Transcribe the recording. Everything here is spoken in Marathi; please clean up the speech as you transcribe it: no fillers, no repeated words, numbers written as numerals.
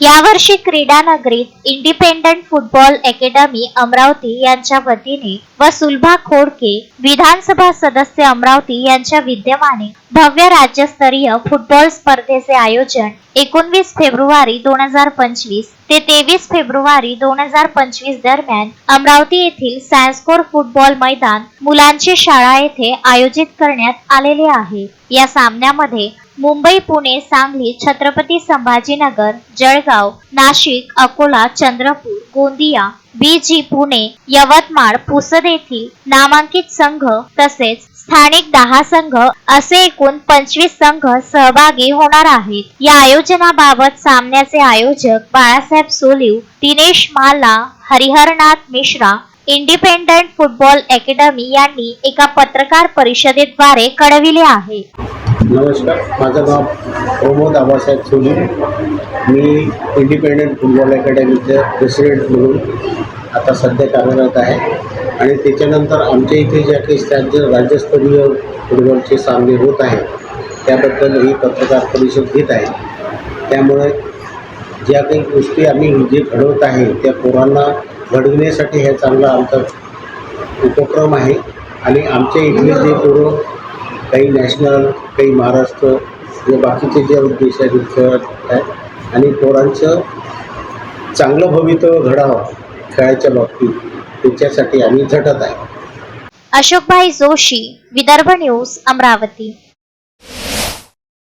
यावर्षी क्रीडा नगरीत इंडिपेंडंट फुटबॉल अकॅडमी अमरावती यांच्या वतीने व सुलभा खोडके विधानसभा सदस्य अमरावती यांच्या विद्यमाने भव्य राज्यस्तरीय फुटबॉल स्पर्धेचे आयोजन 19 फेब्रुवारी 2025 ते 23 फेब्रुवारी 2025 दरम्यान अमरावती येथील सायन्सकोर फुटबॉल मैदान मुलांची शाळा येथे आयोजित करण्यात आलेले आहे। या सामन्यामध्ये मुंबई, पुणे, सांगली, छत्रपती संभाजीनगर, जळगाव, नाशिक, अकोला, चंद्रपूर, गोंदिया, बीजी, पुणे, यवतमाळ, पुसद येथील नामांकित संघ तसेच स्थानिक 10 संघ असे एकूण 25 संघ सहभागी होणार आहेत। या आयोजनाबाबत सामन्याचे आयोजक बाळासाहेब सोलिव, दिनेश माला, Hariharnath Mishra, independent football academy यांनी एका पत्रकार परिषदेद्वारे कळविले आहे। नमस्कार, माझं नाव प्रमोद आबासाहेब सोलिव। मी इंडिपेंडंट फुटबॉल अकॅडमीचे प्रेसिडेंट म्हणून आता सध्या कार्यरत आहे आणि त्याच्यानंतर आमच्या इथे ज्या काही राज्यस्तरीय फुटबॉलचे सामने होत आहेत त्याबद्दल ही पत्रकार परिषद घेत आहे। त्यामुळे ज्या काही गोष्टी आम्ही जे घडवत आहे त्या पोरांना घडविण्यासाठी हे चांगला आमचा उपक्रम आहे आणि आमच्या इथले जे पोरं काही नॅशनल, काही महाराष्ट्र व बाकीचे जे देशात खेळत आहेत आणि पोरांचं चांगलं भवितव्य घडावं खेळाच्या बाबतीत त्याच्यासाठी आम्ही झटत आहे। अशोकभाई जोशी, विदर्भ न्यूज, अमरावती।